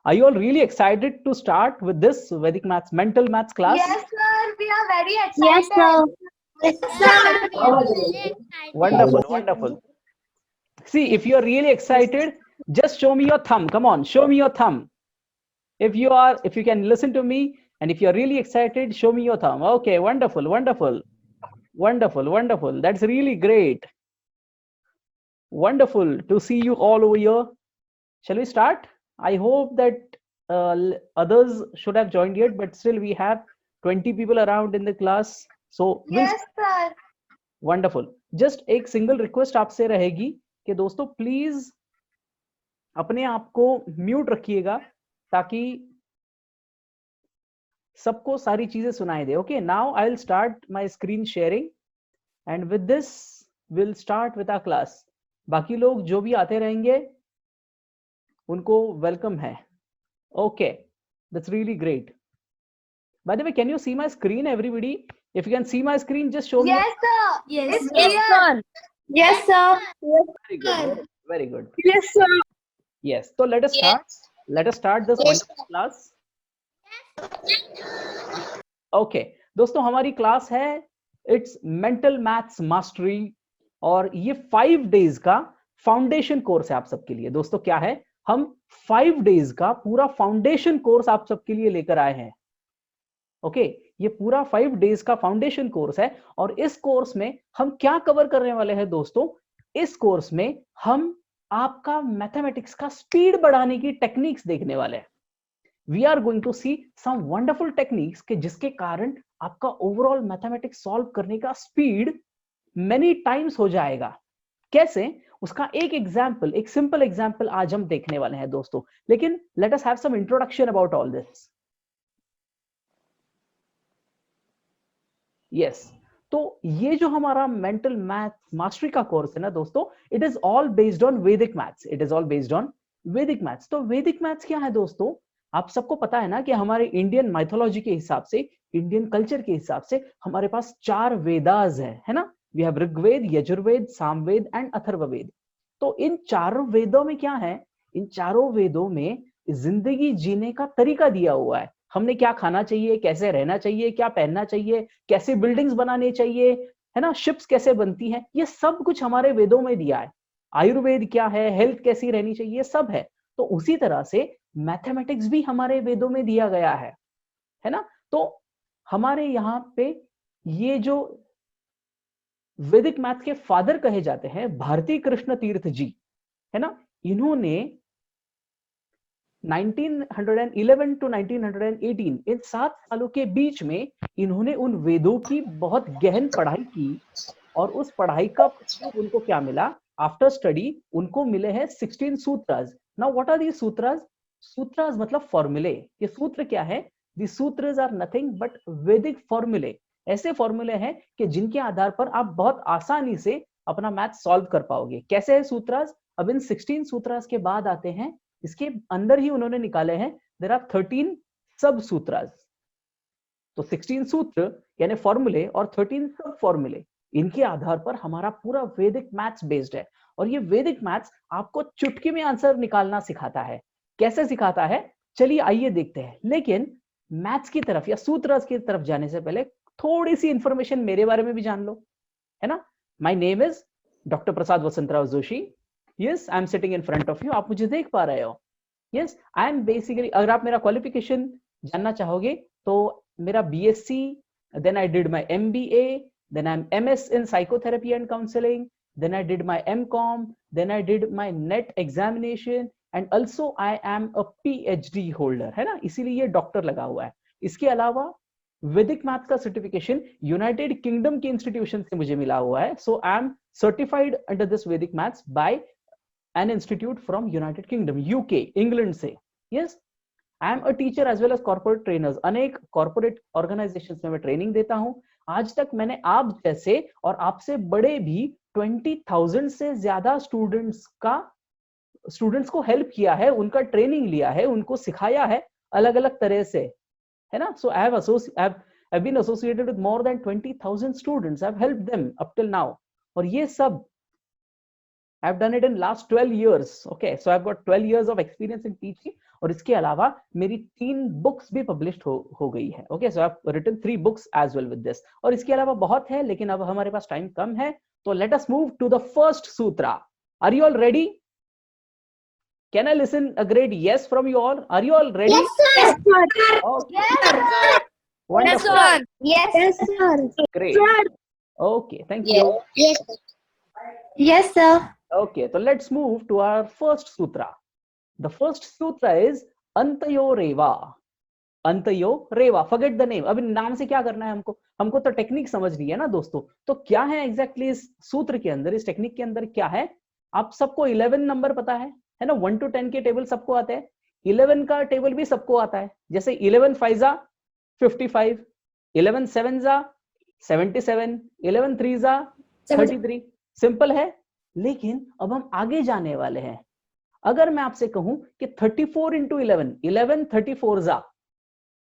Are you all really excited to start with this Vedic maths, mental maths class? Yes, sir. We are very excited. Yes, sir. Yes, Wonderful, wonderful. See, if you are really excited, just show me your thumb. Come on, show me your thumb. If you can listen to me, and if you're really excited, show me your thumb. Okay, wonderful, wonderful, wonderful, wonderful. That's really great. Wonderful to see you all over here. Shall we start? I hope that others should have joined yet, but still we have 20 people around in the class. So yes, sir. Wonderful. Just एक single request आपसे रहेगी कि दोस्तों please अपने आप को mute रखिएगा ताकि सबको सारी चीजें सुनाई दे. Okay, now I will start my screen sharing and with this will start with our class. बाकी लोग जो भी आते रहेंगे उनको वेलकम है. Okay, that's really great. By the way, can you see my screen, everybody? If you can see my screen, just show me. Yes, sir. Yes, It's yes, clear. sir. Yes, sir. Very good. Very good. Yes, sir. Yes. So let us start. Let us start this wonderful class. Okay. दोस्तों हमारी class है it's mental maths mastery और ये 5 days का foundation course है आप सबके लिए. दोस्तों क्या है, हम 5 डेज का पूरा फाउंडेशन कोर्स आप सबके लिए लेकर आए हैं. ओके, ये पूरा 5 डेज का फाउंडेशन कोर्स है और इस कोर्स में हम क्या कवर करने वाले हैं दोस्तों. इस कोर्स में हम आपका मैथमेटिक्स का स्पीड बढ़ाने की टेक्निक्स देखने वाले हैं. We are going to see some wonderful techniques के जिसके कारण आपका ओवरऑल मैथमेटिक्स सॉल्व करने का स्पीड मेनी टाइम्स हो जाएगा. कैसे, उसका एक एग्जाम्पल, एक सिंपल एग्जाम्पल आज हम देखने वाले हैं दोस्तों. लेकिन let us have some introduction about all this. Yes, तो ये जो हमारा मेंटल मैथ्स मास्टरी का कोर्स है ना दोस्तों, it is all based on Vedic maths. It is all based on Vedic maths. तो वैदिक मैथ्स क्या है दोस्तों, आप सबको पता है ना कि हमारे इंडियन माइथोलॉजी के हिसाब से, इंडियन कल्चर के हिसाब से हमारे पास 4 वेदास है ना. We have Rigveda, Yajurveda, Samaveda and Atharvaveda. तो इन चारों वेदों में क्या है, इन चारों वेदों में जिंदगी जीने का तरीका दिया हुआ है. हमने क्या खाना चाहिए, कैसे रहना चाहिए, क्या पहनना चाहिए, कैसे बिल्डिंग्स बनाने चाहिए, है ना, शिप्स कैसे बनती हैं, ये सब कुछ हमारे वेदों में दिया है. आयुर्वेद क्या है, हेल्थ कैसी रहनी चाहिए, सब है. तो उसी तरह से मैथमेटिक्स भी हमारे वेदों में दिया गया है ना. तो हमारे यहाँ पे ये जो वैदिक मैथ के फादर कहे जाते हैं भारती कृष्ण तीर्थ जी, है ना, इन्होंने 1911 टू 1918 इन 7 सालों के बीच में इन्होंने उन वेदों की बहुत गहन पढ़ाई की और उस पढ़ाई का उनको क्या मिला, आफ्टर स्टडी उनको मिले हैं 16 sutras. Now what are these sutras? Sutras मतलब फॉर्मूले. ये सूत्र क्या है? The sutras are nothing but Vedic फॉर्मूले. ऐसे फॉर्मूले हैं कि जिनके आधार पर आप बहुत आसानी से अपना मैथ सॉल्व कर पाओगे. कैसे है सूत्रास? अब इन 16 सूत्रास के बाद आते हैं, इसके अंदर ही उन्होंने निकाले हैं देयर आर 13 सब सूत्रास. तो 16 सूत्र यानी फॉर्मूले और 13 सब फॉर्मूले, इनके आधार पर हमारा पूरा वैदिक मैथ्स बेस्ड है. और ये वैदिक मैथ्स आपको चुटकी में आंसर निकालना सिखाता है. कैसे सिखाता है, चलिए आइए देखते हैं. लेकिन मैथ्स की तरफ या सूत्रास की तरफ जाने से पहले थोड़ी सी इंफॉर्मेशन मेरे बारे में भी जान लो, है ना. My name is doctor Prasad Vasantrao Joshi. Yes, I am sitting in front of you. आप मुझे देख पा रहे हो. यस, आई एम बेसिकली, अगर आप मेरा क्वालिफिकेशन जानना चाहोगे तो मेरा BSc, then I did my MBA, then I am MS in psychotherapy and counselling, then I did my MCom, then I did my NET examination and also I am a PhD holder, है ना, इसीलिए ये doctor लगा हुआ है. इसके अलावा Vedic math का सर्टिफिकेशन यूनाइटेड किंगडम के इंस्टीट्यूशन से मुझे मिला हुआ है. So I am certified under this Vedic maths by an institute from United Kingdom, UK, England से. Yes, I am a teacher as well as corporate trainers. अनेक corporate organizations में मैं ट्रेनिंग देता हूं. आज तक मैंने आप जैसे और आपसे बड़े भी 20,000 से ज्यादा स्टूडेंट्स को हेल्प किया है, उनका ट्रेनिंग लिया है, उनको सिखाया है अलग अलग तरह से, है ना. सो I've been associated with more than 20,000 students. I've helped them up till now. और ये सब I've done it in last 12 years. Okay, so I've got 12 years of experience in teaching. और इसके अलावा मेरी 3 बुक्स भी पब्लिश्ड हो गई है. Okay, so I have written 3 books as well with this. और इसके अलावा बहुत है, लेकिन अब हमारे पास टाइम कम है. तो let us move to the first sutra. Are you all ready? Can I listen a great yes from you all? Are you all ready? Yes, sir. Okay. Yes, sir. Wonderful. Yes, sir. Great. Okay, thank you. Yes. Yes, sir. Okay, so let's move to our first sutra. The first sutra is Antayo Reva. Antayo Reva. Forget the name. अब नाम से क्या करना है हमको? हमको तो technique समझनी है ना दोस्तों. तो क्या है एग्जैक्टली इस सूत्र के अंदर, इस टेक्निक के अंदर क्या है? आप सबको 11 नंबर पता है ना? 1 to 10 के टेबल सबको आते हैं. 11 का टेबल भी सबको आता है. जैसे 11 5 55, 11 7 77, 11 3 33. सिंपल है. लेकिन अब हम आगे जाने वाले हैं. अगर मैं आपसे कहूं कि 34 into 11, 11 34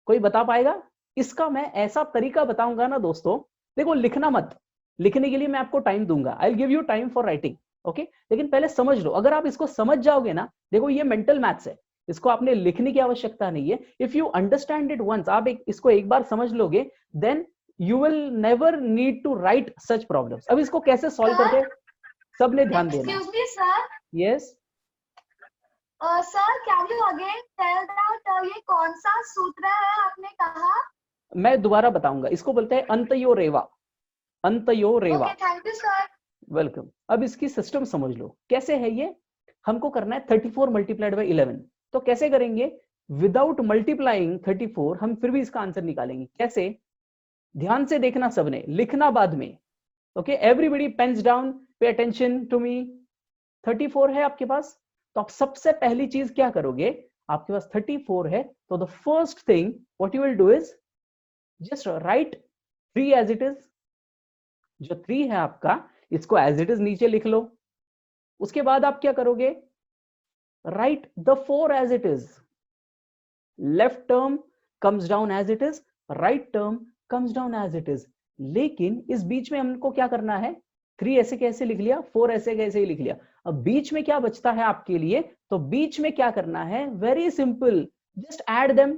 कोई बता पाएगा? इसका मैं ऐसा तरीका बताऊंगा ना दोस्तों. देखो, लिखना मत. लिखने के लिए मैं आपको टाइम दूंगा. आई will give you time for writing. Okay, लेकिन पहले समझ लो. अगर आप इसको समझ जाओगे ना, देखो ये मेंटल मैथ्स है, इसको आपने लिखने की आवश्यकता नहीं है. If you understand it once, आप इसको एक बार समझ लोगे, then you will never need to write such problems. अब इसको कैसे सॉल्व करते, सबने ध्यान देना. Excuse me, sir. Yes, Sir, can you again tell that ये कौन सा सूत्र है आपने कहा? मैं दोबारा बताऊंगा. इसको बोलते हैं अंतयो रेवा. अंतयो रेवा. Okay, thank you, sir. Welcome. अब इसकी सिस्टम समझ लो. कैसे है ये? हमको करना है 34 मल्टीप्लाइड बाई 11. तो कैसे करेंगे? विदाउट मल्टीप्लाइंग 34 हम फिर भी इसका आंसर निकालेंगे. कैसे? ध्यान से देखना सबने, लिखना बाद में. Okay, everybody pens down, pay attention to me. 34 है आपके पास, तो आप सबसे पहली चीज क्या करोगे? आपके पास 34 है, तो the first thing what you will do is just write 3 as it is. जो 3 है आपका, इसको एज इट इज नीचे लिख लो. उसके बाद आप क्या करोगे? Write the 4 as it is. Left term comes down as it is, right term comes down as it is. लेकिन इस बीच में हमको क्या करना है? 3 ऐसे कैसे लिख लिया, 4 ऐसे कैसे ही लिख लिया. अब बीच में क्या बचता है आपके लिए? तो बीच में क्या करना है? Very simple, just add them.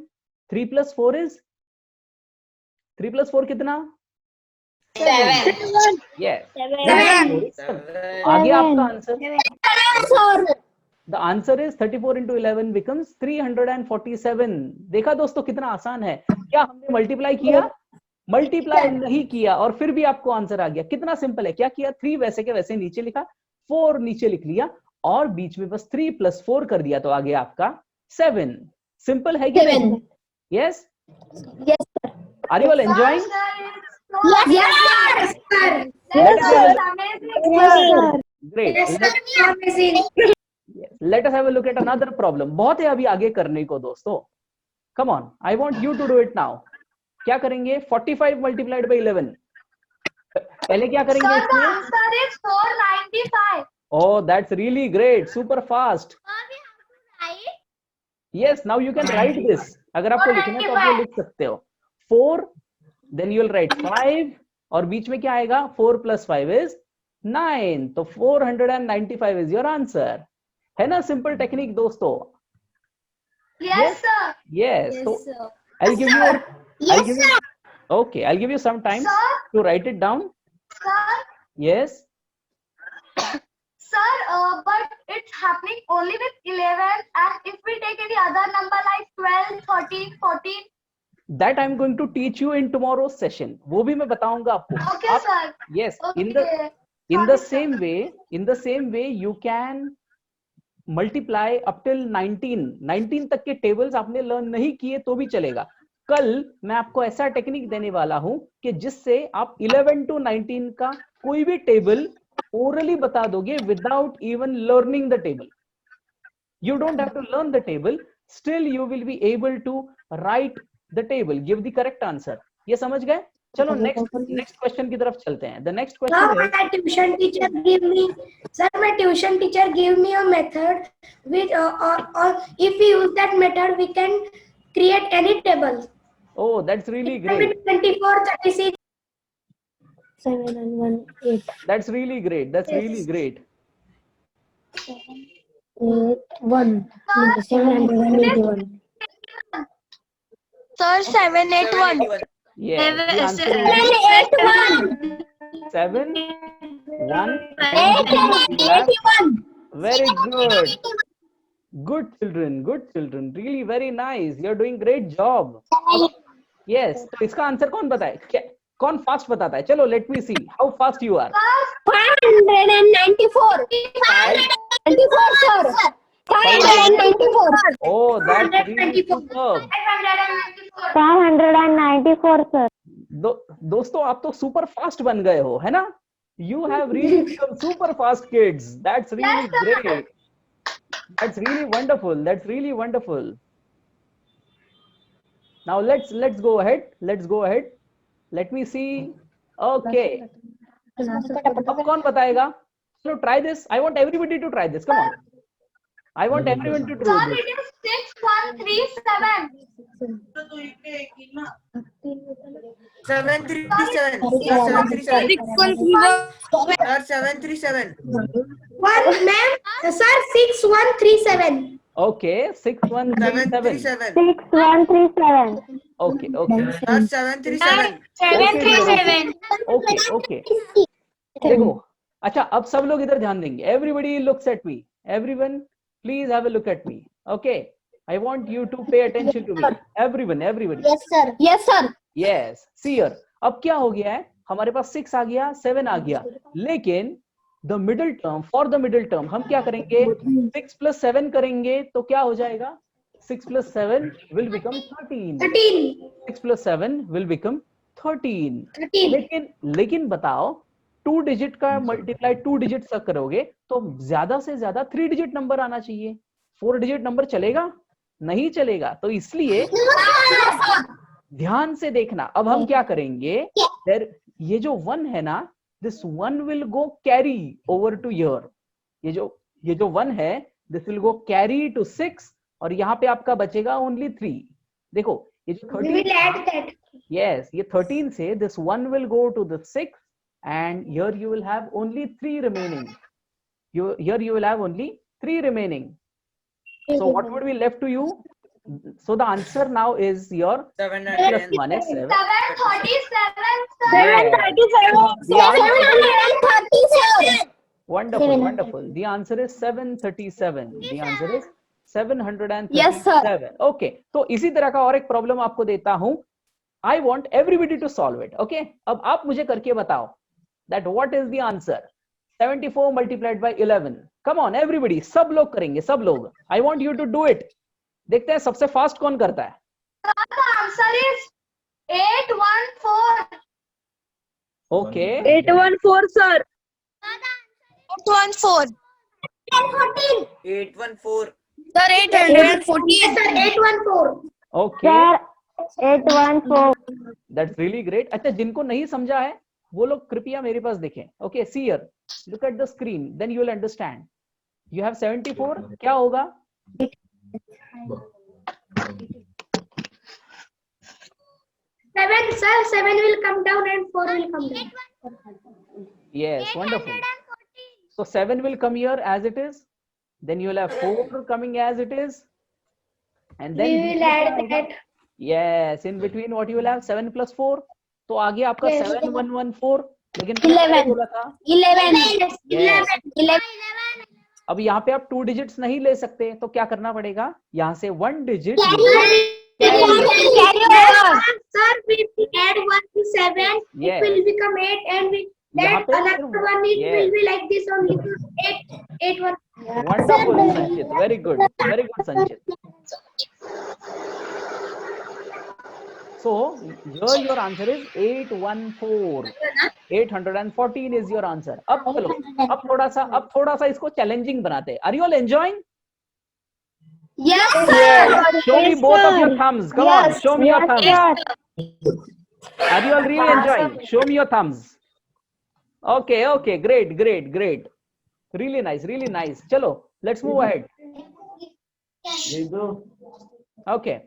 3 + 4 is 3 + 4 कितना? 7. Yes. 7. आगे आपका answer. The answer is 34 into 11 becomes 347. देखा दोस्तों कितना आसान है. क्या हमने मल्टीप्लाई किया? मल्टीप्लाई नहीं किया, और फिर भी आपको आंसर आ गया. कितना सिंपल है. क्या किया? 3 वैसे के वैसे नीचे लिखा, 4 नीचे लिख लिया, और बीच में बस 3 + 4 कर दिया, तो आ गया आपका 7. सिंपल है कि नहीं? Yes. Yes, sir. Are you all enjoying? Yes, sir. Great. Yes, sir. Amazing. Let us have a look at another problem. बहुत है अभी आगे करने को दोस्तों. Come on, I want you to do it now. क्या करेंगे? 45 multiplied by 11. पहले क्या करेंगे Sir, the इसमें? answer is 495. Oh, that's really great. Super fast. Yes, now you can write this. अगर आपको लिखना है तो आप ये लिख सकते हो. 4, then you will write 5, और बीच में क्या आएगा? 4 + 5 is 9. तो 495 is your answer. है ना सिंपल टेक्निक दोस्तों? Yes, sir. Yes. So sir. I'll give you. Yes, sir. Okay, I'll give you some time Sir. to write it down. Sir, Yes. sir, but it's happening only with 11, and if we take any other number like 12, 13, 14. That I'm going to teach you in tomorrow's session. वो भी मैं बताऊंगा आपको. Okay, sir. Yes. Okay. In the same way, you can multiply up till 19. 19 तक के tables आपने learn नहीं किए तो भी चलेगा. कल मैं आपको ऐसा टेक्निक देने वाला हूं कि जिससे आप 11 to 19 का कोई भी टेबल orally बता दोगे without even learning the table. You don't have to learn the table, still you will be able to write the table, give the correct answer. ये समझ गए? चलो नेक्स्ट क्वेश्चन की तरफ चलते हैं. The next question My tuition teacher give me, sir, my tuition teacher give me a method which, or if we use that method, we can create any table. Oh, that's really great. 24, 36, 7 and 1, 8. That's really great. That's Yes. really great. 781. Sir, 781. Yes, the answer is 781. 7, 1, very good. Good children, really very nice. You're doing great job. Yes, तो इसका answer कौन बताए? कौन fast बताता है? चलो, let me see how fast you are. 594. 594, sir. 594. Oh, that's really superb. 594, sir. दोस्तों, आप तो super fast बन गए हो, है ना? You have really become super fast kids. That's really great. That's really wonderful. That's really wonderful. Now let's go ahead. Let's go ahead. Let me see. Okay. अब कौन बताएगा? So try this. I want everybody to try this. Come on. I want everyone to do Sir, this. it is 6137. 737. 737. One, ma'am. Sir, 6137. Okay, 6137. 737. 6137. Okay, okay. Sir, 737. 737. Okay, okay. देखो, अच्छा, अब सब लोग इधर ध्यान देंगे. Everybody looks at me. Everyone, please have a look at me. Okay. I want you to pay attention to me. Everyone, everybody. Yes, sir. Yes, sir. Yes. See here. अब क्या हो गया है? हमारे पास 6 आ गया, 7 आ गया. लेकिन the middle term, for the middle term, हम क्या करेंगे? 6 plus 7 करेंगे, तो क्या हो जाएगा? 6 plus 7 will become 13. 13. 6 plus 7 will become 13. 13. लेकिन बताओ, 2 डिजिट का मल्टीप्लाई 2 डिजिट तक करोगे तो ज्यादा से ज्यादा 3 डिजिट नंबर आना चाहिए. 4 डिजिट नंबर चलेगा? नहीं चलेगा. तो इसलिए ध्यान से देखना. अब हम क्या करेंगे? ये जो 1 है ना, this 1 will go carry over to here. ये जो 1 है, this will go carry to 6 और यहाँ पे आपका बचेगा ओनली 3. देखो, ये जो 13, We will add that. yes, ये 13 से this 1 will go to the 6 and here you will have only 3 remaining. Here you will have only 3 remaining. So what would be left to you? So the answer now is your plus 1 is 7. 737, sir. Yeah. 737. Wonderful, wonderful. The answer is 737. The answer is 737. Yes, sir. Okay. तो इसी तरह का और एक problem आपको देता हूं. I want everybody to solve it. Okay. अब आप मुझे करके बताओ that what is the answer? 74 multiplied by 11. Come on, everybody. सब लोग करेंगे, सब लोग. I want you to do it. देखते हैं सबसे फास्ट कौन करता है. The answer is 814. Okay. 814, sir. 814. 814. Sir, 814. Yes, sir. 814. Okay. 814. That's really great. अच्छा, जिनको नहीं समझा है वो लोग कृपया मेरे पास देखें. Okay, see here. Look at the screen. Then you will understand. You have 74. क्या होगा? 7, sir. 7 will come down and 4 will come down. Yes, wonderful. So 7 will come here as it is. Then you will have 4 coming as it is. And then We will add that. yes, in between what you will have 7 plus 4. तो आगे आपका Yes. 7 1 1 4. लेकिन 11. बोला था 11. Yes. 11. अब यहाँ पे आप 2 डिजिट्स नहीं ले सकते तो क्या करना पड़ेगा? यहाँ से 1 digit. Sir, we add 1 to 7. Yes. It will become 8 and we यहाँ that पे another one it yes. will be like this only. 8 1. Wonderful, Sanchit. Very good, Sanchit. So here your answer is 814. 814 is your answer. अब चलो, अब थोड़ा सा इसको challenging बनाते हैं. Are you all enjoying? Yes, sir. Show me both of your thumbs. Come on, show me your thumbs. Are you all really enjoying? Show me your thumbs. Okay, great. Really nice. Chalo, let's move ahead. Okay,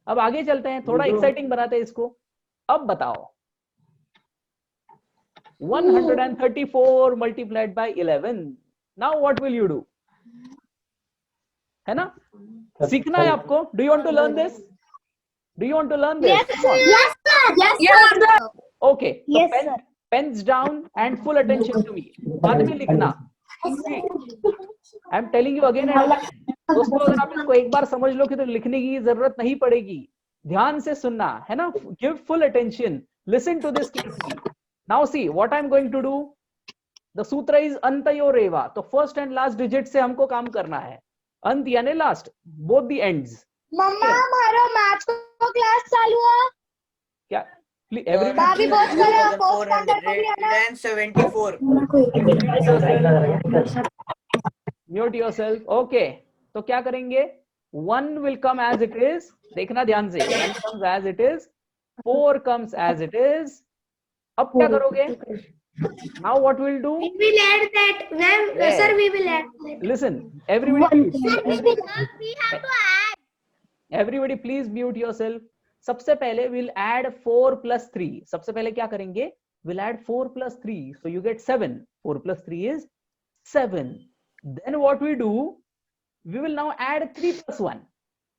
अब आगे चलते हैं, थोड़ा exciting बनाते हैं इसको. अब बताओ 134 multiplied by 11. Now what will you do? है ना? सीखना है आपको. Do you want to learn this? Do you want to learn this? Yes, sir. Okay, तो pens down and full attention to me. बाद में लिखना. I am telling you again and again. दोस्तों, अगर आप इसको एक बार समझ लो कि तो लिखने की जरूरत नहीं पड़ेगी. ध्यान से सुनना है ना. Give full attention. Listen to this carefully. Now see what I am going to do. The sutra is Antyayoreva. तो फर्स्ट एंड लास्ट डिजिट से हमको काम करना है. अंत यानी लास्ट, बोथ द एंड्स. मम्मा हमारा मैथ्स का क्लास चालू है क्या? एवरी भाभी बहुत करे फोर्थ स्टैंडर्ड का भी आना है 474. Mute yourself. ओके, तो क्या करेंगे? 1 will come as it is. देखना ध्यान से. 1 comes as it is. 4 comes as it is. अब क्या करोगे? Now what we'll do? We will add that. Yes. Sir, we will add that. Listen, everybody. we have to add Everybody, please mute yourself. सबसे पहले we'll add 4 plus 3. सबसे पहले क्या करेंगे? We'll add 4 plus 3. So you get 7. 4 plus 3 is 7. Then what we do? We will now add 3 plus 1.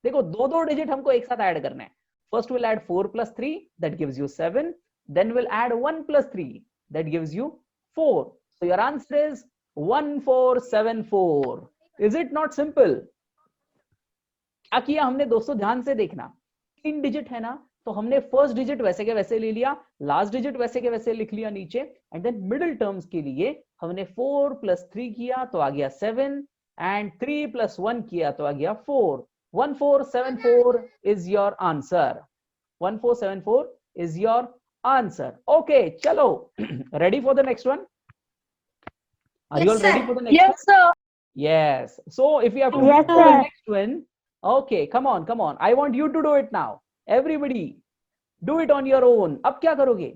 देखो, दो digit हमको एक साथ ऐड करना है. First we'll add 4 plus 3. That gives you 7. Then we'll add 1 plus 3. That gives you 4. So your answer is 1474. Is it not simple? क्या किया हमने दोस्तों? ध्यान से देखना. 3 डिजिट है ना, तो हमने फर्स्ट डिजिट वैसे के वैसे ले लिया, लास्ट डिजिट वैसे के वैसे लिख लिया नीचे, एंड देन मिडिल टर्म्स के लिए हमने 4 plus 3 किया तो आ गया 7, एंड 3 plus 1 किया तो आ गया 4. 1474 is your answer. 1474 is your answer. Okay, chalo. Ready for the next one? Are you all ready for the next one? yes sir Yes. So if you have to Yes, do the sir. next one, okay, come on, come on. I want you to do it now. Everybody, do it on your own. अब क्या करोगे?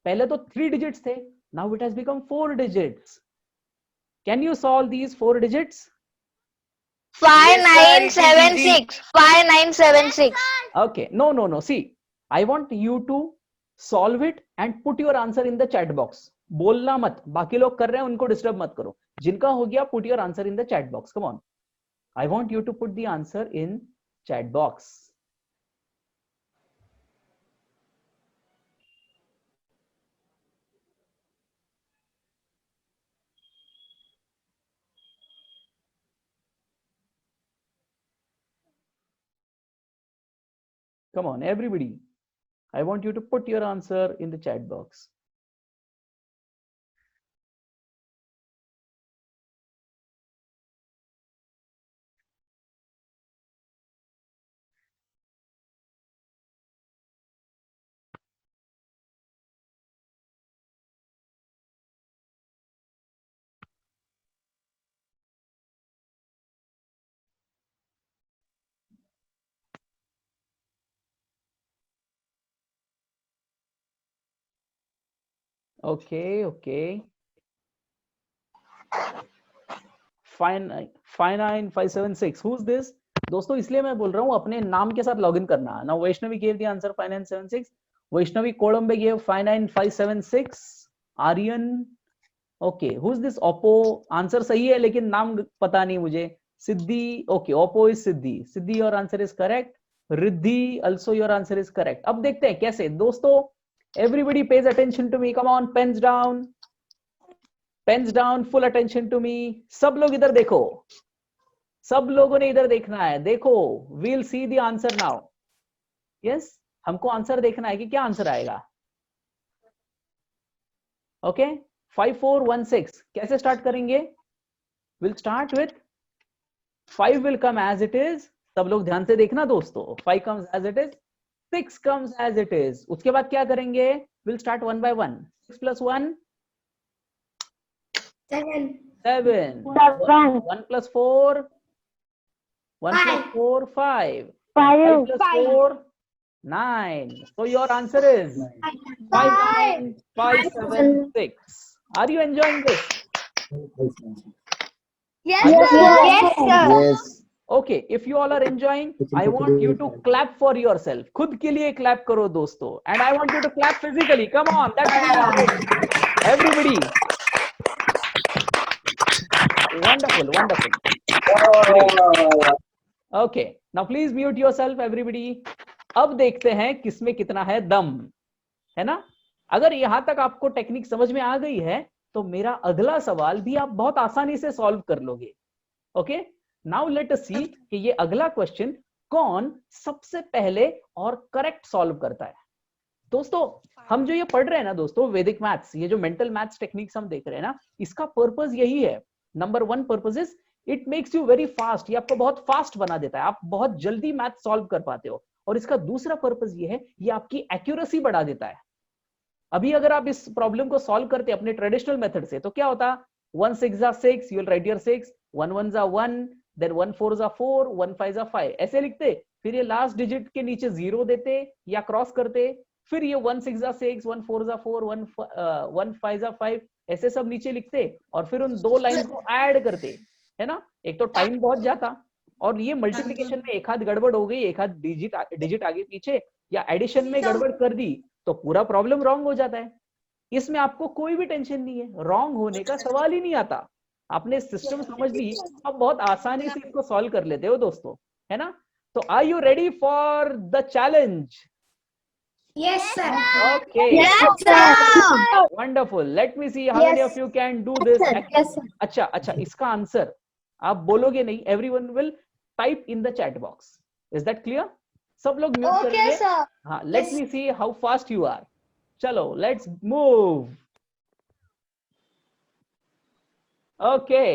पहले तो 3 digits थे. Now it has become 4 digits. Can you solve these 4 digits? 5976 5976 Okay. No, no, no. See, I want you to solve it and put your answer in the chat box. बोलना मत. बाकी लोग कर रहे हैं, उनको डिस्टर्ब मत करो. जिनका हो गया, put your answer in the chat box. Come on. I want you to put the answer in chat box. Come on, everybody. I want you to put your answer in the chat box. Okay, okay. 59576. Who's this? दोस्तों, इसलिए मैं बोल रहा हूँ अपने नाम के साथ लॉगिन करना. Now Vaishnavi gave the answer 5976. Vaishnavi Colombe gave 59576. Aryan. Okay, who's this? Oppo. Answer सही है लेकिन नाम पता नहीं मुझे. Siddhi. Okay, Oppo is Siddhi. Siddhi, your answer is correct. Riddhi, also your answer is correct. अब देखते हैं कैसे. दोस्तों, everybody pays attention to me. Come on, pens down. Pens down, full attention to me. सब लोग इधर देखो. सब लोगों ने इधर देखना है. देखो, we'll see the answer now. Yes, हमको आंसर देखना है कि क्या आंसर आएगा. Okay, 5416. कैसे स्टार्ट करेंगे? We'll start with 5 will come as it is. सब लोग ध्यान से देखना दोस्तों. 5 comes as it is. 6 comes as it is. उसके बाद क्या करेंगे? We'll start one by one. 6 plus 1? 7. 7. 1 plus 4? 1 plus 4? 5. 5 plus 4? 9. So your answer is 59576. Are you enjoying this? yes sir Yes. Okay, if you all are enjoying, I want you to clap for yourself. खुद के लिए clap करो दोस्तों. And I want you to clap physically. Come on, that's everybody. Wonderful, wonderful. Okay, now please mute yourself everybody. अब देखते हैं किसमें कितना है दम, है ना। अगर यहां तक आपको टेक्निक समझ में आ गई है तो मेरा अगला सवाल भी आप बहुत आसानी से सॉल्व कर लोगे। ओके, नाउ लेट अस सी कि ये अगला क्वेश्चन कौन सबसे पहले और करेक्ट सॉल्व करता है। दोस्तों हम जो ये पढ़ रहे हैं ना दोस्तों, वैदिक मैथ्स, ये जो मेंटल मैथ्स टेक्निक्स हम देख रहे हैं ना, इसका पर्पस यही है। Number 1 purpose is it makes you very fast, ये आपको बहुत फास्ट बना देता है, आप बहुत जल्दी मैथ सॉल्व कर पाते हो। और इसका दूसरा पर्पस ये है, ये आपकी एक्यूरेसी बढ़ा देता है। अभी अगर आप इस प्रॉब्लम को सॉल्व करते अपने ट्रेडिशनल मेथड से तो क्या होता, 1 6 जा 6, यू विल राइट योर 6, 1 1 जा 1, देन 1 4 जा 4, 1 5 जा 5, ऐसे लिखते, फिर ये लास्ट डिजिट के नीचे 0 देते या क्रॉस करते, फिर ये 1 6 जा 6, 1 4 जा 4, 1 5 जा 5, ऐसे सब नीचे लिखते और फिर उन दो लाइन को ऐड करते, है ना। एक तो टाइम बहुत जाता, और ये मल्टीप्लिकेशन में एक हाथ गड़बड़ हो गई, एक हाथ डिजिट आगे पीछे या एडिशन में गड़बड़ कर दी तो पूरा प्रॉब्लम रॉन्ग हो जाता है। इसमें आपको कोई भी टेंशन नहीं है, रॉन्ग होने का सवाल ही नहीं आता। आपने सिस्टम समझ ली, अब बहुत आसानी से इसको सॉल्व कर लेते हो दोस्तों, है ना। तो are you ready for the challenge? Yes, sir. Okay. Yes, sir. Wonderful. Let me see how many of you can do this. Yes, sir. अच्छा, इसका आंसर आप बोलोगे नहीं, everyone will type in the chat box. Is that clear? सब लोग mute Okay, करेंगे। sir. हाँ, let me see how fast you are. चलो, let's move. Okay.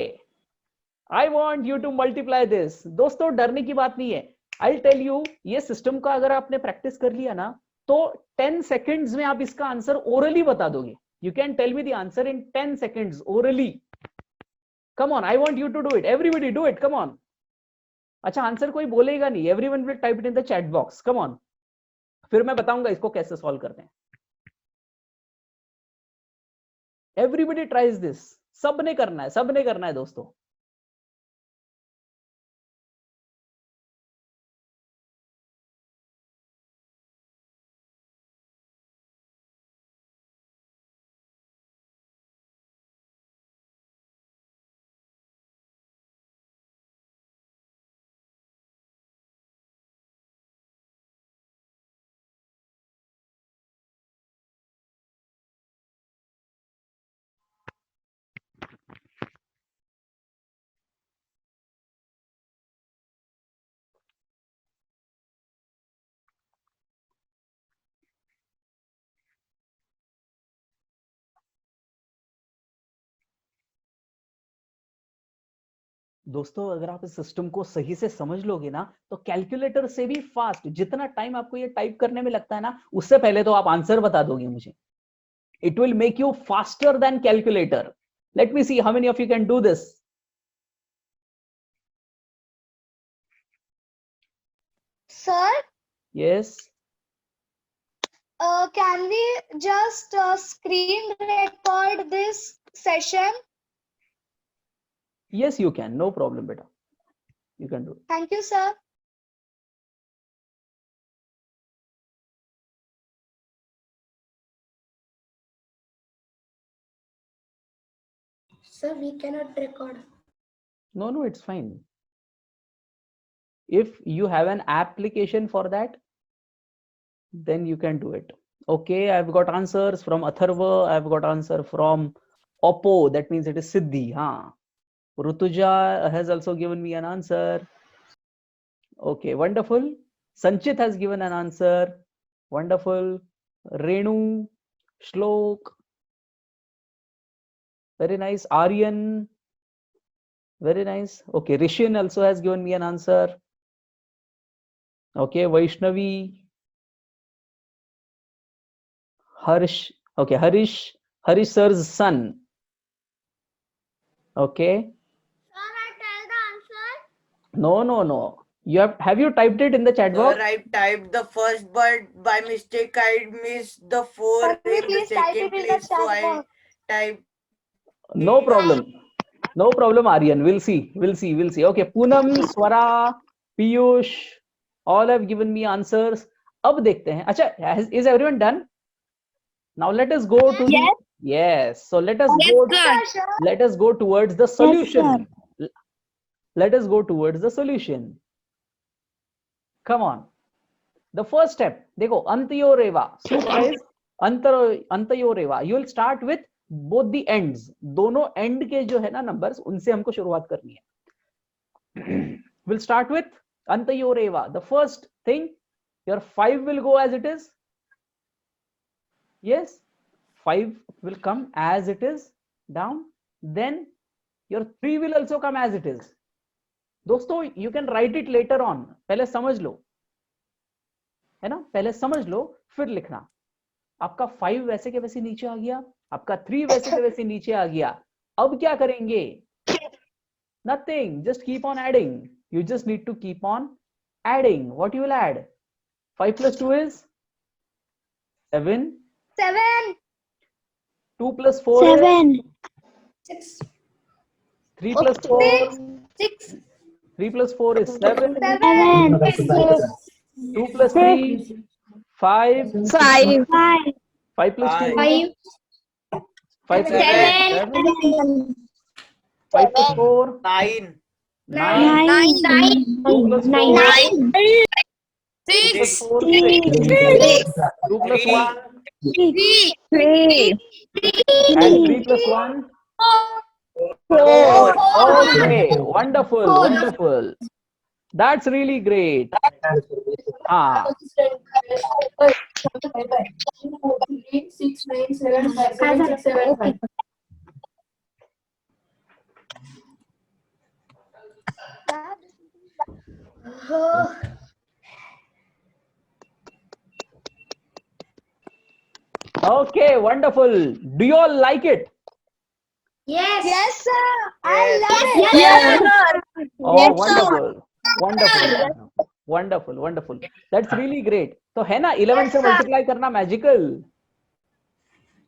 I want you to multiply this. दोस्तों डरने की बात नहीं है। I'll tell you, ये सिस्टम का अगर आपने प्रैक्टिस कर लिया ना तो 10 सेकेंड्स में आप इसका आंसर ओरली बता दोगे। You can tell me the answer in 10 seconds orally. Come on, I want you to do it, everybody do it, come on. अच्छा, आंसर कोई बोलेगा नहीं, everyone will type it in the chat box, come on. फिर मैं बताऊंगा इसको कैसे solve करते हैं। एवरीबॉडी ट्राइज दिस, सबने करना है दोस्तों। दोस्तों अगर आप इस सिस्टम को सही से समझ लोगे ना तो कैलकुलेटर से भी फास्ट, जितना टाइम आपको ये टाइप करने में लगता है ना, उससे पहले तो आप आंसर बता दोगे मुझे। It will make you faster than calculator. Let me see how many of you can do this. Sir, yes, can we just screen record this session? yes you can, no problem beta, you can do it. Thank you, sir. Sir, we cannot record. No, it's fine. If you have an application for that, then you can do it. Okay, I've got answers from Atharva, I've got answer from Oppo, that means it is Siddhi. Rutuja has also given me an answer. Okay, wonderful. Sanchit has given an answer. Wonderful. Renu, Shlok. Very nice. Aryan. Very nice. Okay, Rishin also has given me an answer. Okay, Vaishnavi. Harsh. Okay, Harish sir's son. Okay. Sir, I tell the answer. No. Have you typed it in the chat box? Sir, I typed the first, but by mistake I missed the 4 Sir, in the please type second it in the place. So chat I box. typed. No problem, Aryan. We'll see. Okay, Poonam, Swara, Piyush, all have given me answers. अब देखते हैं. अच्छा, is everyone done? Now let us go to Yes. yes. So let us Yes, go. sir. Sir, Let us go towards the solution. let us go towards the solution. Come on. The first step, देखो अंतयोरेवा सूत्र is अंतयोरेवा. You will start with both the ends. दोनों end के जो है ना numbers, उनसे हमको शुरुआत करनी है. We'll start with antayoreva. The first thing, your 5 will go as it is. Yes, 5 will come as it is down. Then your 3 will also come as it is. दोस्तों, you can write it later on. पहले समझ लो, है ना? पहले समझ लो, फिर लिखना. आपका 5 वैसे के वैसे नीचे आ गया, आपका 3 वैसे के वैसे नीचे आ गया. अब क्या करेंगे? Nothing. Just keep on adding. You just need to keep on adding. What you will add? 5 plus 2 is 7. 7. 2 plus 4 7. is 3 plus 4. 6. 3 plus 4 is 7. 7. 2 plus 3, 5. 5. 5 plus 2, 5. 5 plus 7. 5 plus 4, 9. 9. 2 plus 4, 9. 2 plus 4, 6. 2 plus 1, 3. and 3 plus 1, 4. Okay, wonderful, wonderful. That's really great. Ah, 6, 9, 7, 5, 7, 6, 7, 5. okay, wonderful. Do you all like it? Yes. Yes, sir. I Yes. love it. Yes. Oh, Yes, wonderful, wonderful, wonderful, wonderful. That's really great. तो है ना 11 से Yes, sir. Multiply करना magical.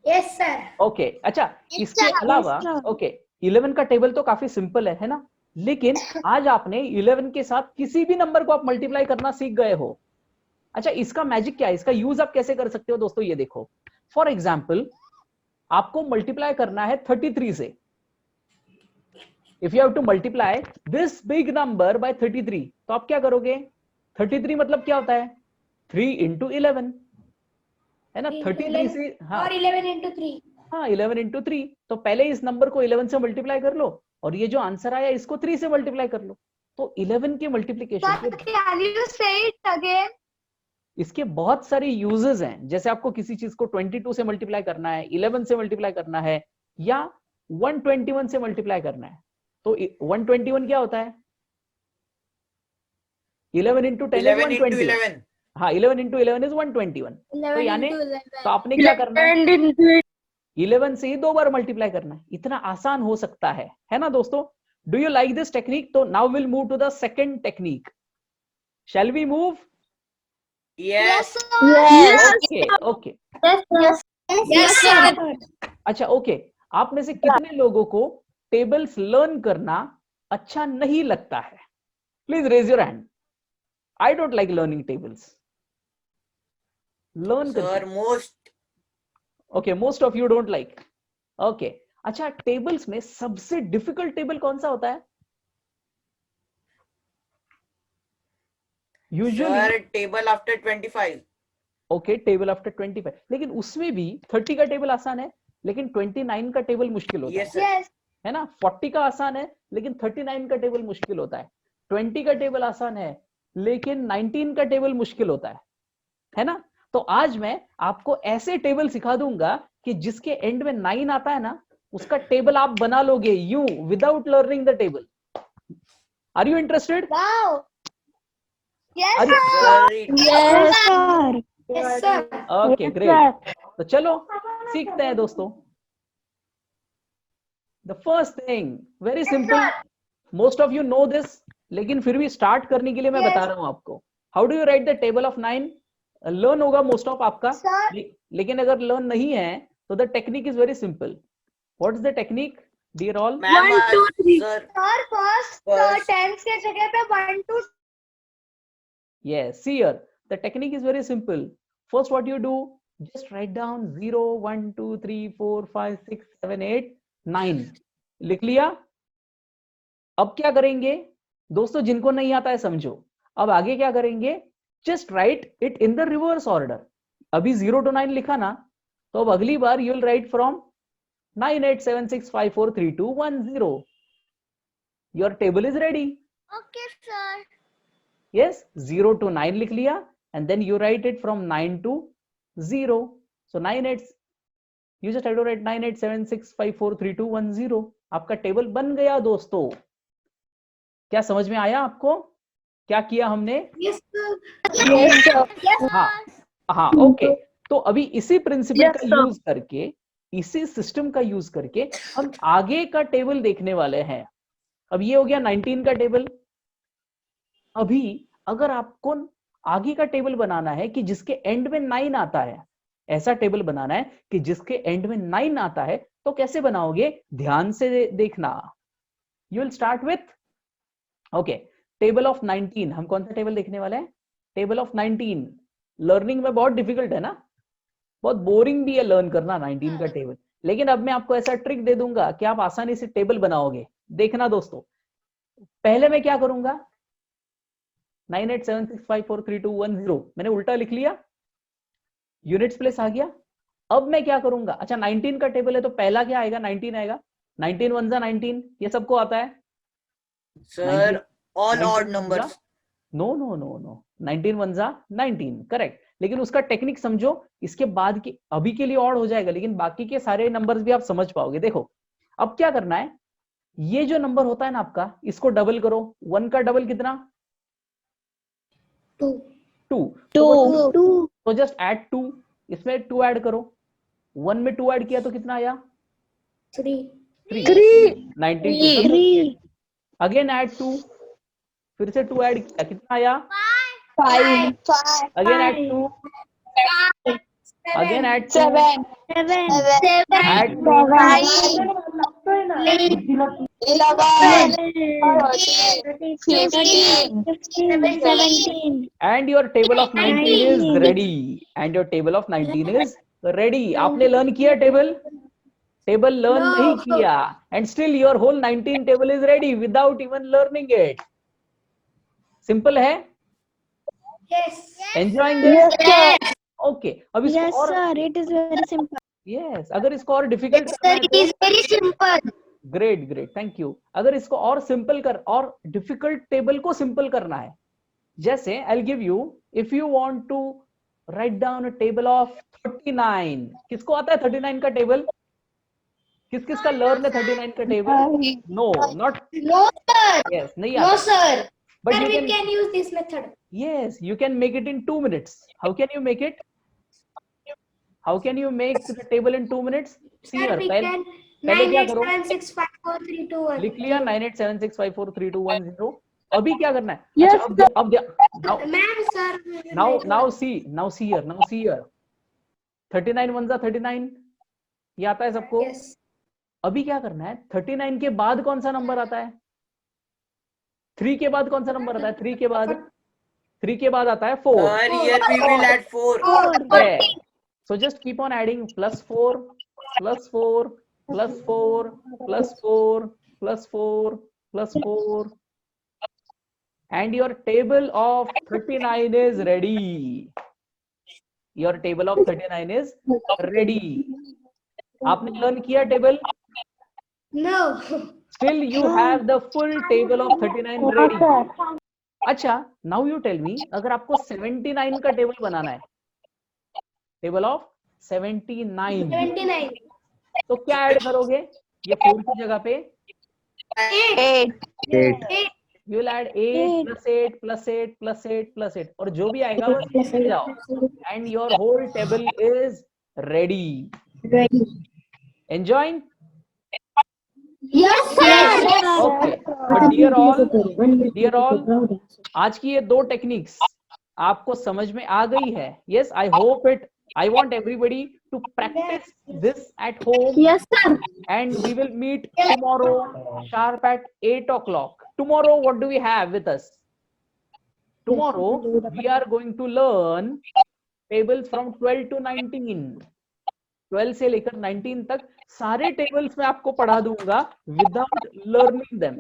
Yes, sir. Okay, अच्छा इसके अलावा okay 11 का table तो काफी सिंपल है ना? लेकिन आज आपने 11 के साथ किसी भी नंबर को आप मल्टीप्लाई करना सीख गए हो. अच्छा, इसका मैजिक क्या है? इसका यूज आप कैसे कर सकते हो दोस्तों? ये देखो, फॉर एग्जाम्पल आपको मल्टीप्लाई करना है 33 से. If you have to multiply this big number by 33, तो आप क्या करोगे? 33 मतलब क्या होता है? 3 into 11, है ना? 33 से, हाँ, और 11 into 3. हाँ 11 into 3. तो पहले इस नंबर को 11 से मल्टीप्लाई कर लो और ये जो आंसर आया इसको 3 से मल्टीप्लाई कर लो. तो 11 के multiplication Sir, can you say it again? इसके बहुत सारे यूजेस हैं. जैसे आपको किसी चीज को 22 से मल्टीप्लाई करना है, 11 से मल्टीप्लाई करना है, या 121 से मल्टीप्लाई करना है. तो 121 क्या होता है? 11 into 10 is 11 into 121. 11. हाँ 11 into 11 is 121. तो 11 यानी into 11. तो आपने क्या करना है? 11 से ही 2 बार मल्टीप्लाई करना है. इतना आसान हो सकता है ना दोस्तों? Do you like this technique? तो now will move to the second technique. Shall we move? Yes. sir. Yes. Okay. Yes, sir. अच्छा ओके, आप में से कितने लोगों को टेबल्स लर्न करना अच्छा नहीं लगता है? Please raise your hand. I don't like learning tables. Learn Sir, करते. most. Okay, most of you don't like. Okay, अच्छा टेबल्स में सबसे डिफिकल्ट टेबल कौन सा होता है? Usually Sir, table after 25. Okay, table after 25. लेकिन उसमें भी 30 का टेबल आसान है, लेकिन 29 का टेबल मुश्किल होता Yes, है. sir. Yes. है ना? 40 का आसान है, लेकिन 39 का टेबल मुश्किल होता है. 20 का टेबल आसान है, लेकिन 19 का टेबल मुश्किल होता है ना? तो आज मैं आपको ऐसे टेबल सिखा दूंगा कि जिसके एंड में 9 आता है ना, उसका टेबल आप बना लोगे यूं, without learning the table. Are you interested? Wow. Yes, Are you- sir. Yes, sir. Yes, sir. Okay, Yes, great. तो चलो सीखते हैं दोस्तों. The first thing very simple, most of you know this, लेकिन फिर भी स्टार्ट करने के लिए मैं Yes. बता रहा हूं आपको. How do you write the table of 9? Learn होगा मोस्ट ऑफ आपका, Sir. लेकिन अगर लर्न नहीं है तो the technique is very simple. What is the technique dear all? Ma'am, 1, 2, 3. sir. Sir, first First. tens के जगह पे 1 2. Yes, see here, the technique is very simple. First what you do, just write down 0 1 2 3 4 5 6 7 8 9. लिख लिया. अब क्या करेंगे? दोस्तों जिनको नहीं आता है समझो, अब आगे क्या करेंगे, just write it in the reverse order. अभी 0 to 9 लिखा ना, तो अब अगली बार you will write from 9876543210। Your table is ready. Okay, sir. Yes, 0 to 9 लिख लिया, and then you write it from 9 to 0. So 98, you just have to write 9876543210. आपका टेबल बन गया दोस्तों। क्या समझ में आया आपको क्या किया हमने? Yes, sir. Yes, sir. हाँ हाँ, ओके। तो अभी इसी प्रिंसिपल Yes, का sir. यूज करके, इसी सिस्टम का यूज करके हम आगे का टेबल देखने वाले हैं। अब ये हो गया 19 का टेबल। अभी अगर आपको आगे का टेबल बनाना है कि जिसके एंड में 9 आता है, ऐसा टेबल बनाना है कि जिसके एंड में 9 आता है, तो कैसे बनाओगे? ध्यान से देखना। You will start with, okay, table of 19। हम कौन सा टेबल देखने वाले हैं? Table of 19। लर्निंग में बहुत डिफिकल्ट है ना, बहुत बोरिंग भी है लर्न करना 19 का टेबल, लेकिन अब मैं आपको ऐसा ट्रिक दे दूंगा कि आप आसानी से टेबल बनाओगे। देखना दोस्तों, पहले मैं क्या करूंगा, 9876543210 मैंने उल्टा लिख लिया, यूनिट्स प्लेस आ गया। अब मैं क्या करूंगा, अच्छा 19 का टेबल है तो पहला क्या आएगा? 19 आएगा। 19 1 जा 19, ये सबको आता है। Sir, all 19 odd numbers. No no no no, 19 1 जा 19, करेक्ट। लेकिन उसका टेक्निक समझो, इसके बाद की अभी के लिए ऑड हो जाएगा, लेकिन बाकी के सारे नंबर्स भी आप समझ पाओगे। देखो अब क्या करना है, ये जो नंबर होता है ना आपका, इसको डबल करो। 1 का डबल कितना? 2. 2। 2. तो जस्ट ऐड 2, इसमें 2 ऐड करो। 1 में 2 ऐड किया तो कितना आया? 3. 3। 19 3. अगेन ऐड 2, फिर से 2 ऐड किया, कितना आया? 5. Again add 2, again add 2, 7. Add 2, 17. and your table of 19 is ready, and your table of 19 is ready। आपने लर्न किया टेबल लर्न No. नहीं किया, and still your whole 19 table is ready without even learning it। Simple है? Yes. Enjoying this? Yes, sir. Okay, अब इसको Yes, और, sir. It is very simple. yes, अगर इसको और डिफिकल्ट करना है तो very simple. Great great, thank you. अगर इसको और सिंपल कर, और डिफिकल्ट टेबल को सिंपल करना है, जैसे I will give you, if you want to write down a table of 39। किसको आता है 39 का टेबल? किस किस का लर्न है 39 का table? No, not, No, sir. Yes, नहीं No, आता, sir. But Sir, you we can, can use this method. yes, you can make it in 2 minutes। how can you make it? how can you make the table in 2 minutes? see Sir, here, we पहले can पहले क्या करो, 9876543210. लिख लिया 9876543210। अभी क्या करना है? Yes, अच्छा अब now Ma'am, sir. now see here 39 1 जा 39, ये आता है सबको। Yes. अभी क्या करना है, 39 के बाद कौन सा नंबर आता है? 3 के बाद कौन सा नंबर आता है? 3 के बाद आता है 4। Sir, here we will add 4. Yeah. So just keep on adding +4 +4 +4 +4 +4 +4, and your table of 39 is ready। your table of 39 is ready। आपने लर्न किया table? No. Still you have the full table of 39 ready। अच्छा, now you tell me, अगर आपको 79 का table बनाना है, table of 79, 79. तो क्या add करोगे? ये 4 की जगह पे 8. 8. you will add 8 plus 8 plus 8 plus 8 plus 8, और जो भी आएगा वो ले जाओ, and your whole table is ready। enjoying? Yes, sir. Okay, but dear all, आज की ये 2 टेक्निक्स आपको समझ में आ गई है। Yes, I hope it, I want everybody to practice this at home। Yes, sir. And we will meet tomorrow sharp at 8 o'clock। Tomorrow what do we have with us? Tomorrow we are going to learn tables from 12 to 19। 12 से लेकर 19 तक सारे tables में आपको पढ़ा दूंगा without learning them.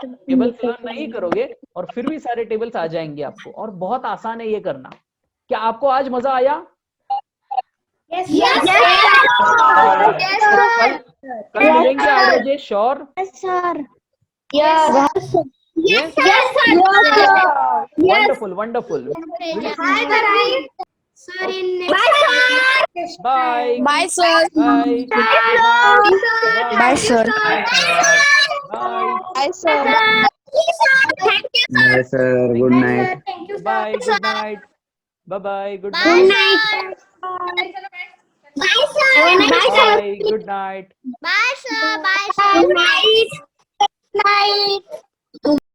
Tables learn नहीं करोगे और फिर भी सारे टेबल्स आ जाएंगे आपको, और बहुत आसान है ये करना। क्या आपको आज मजा आया? Yes, कल मिलेंगे 8 बजे sure? sir. Yes. Yes? Wonderful, wonderful. Sir, in Bye. Bye, sir. Bye. Bye, sir. Bye. Bye, sir. Yes, sir. Good night. Thank you, sir. Bye. Good night. Bye bye. Good night. Bye, sir. Bye. Good night. Bye, sir. Bye, sir. Night.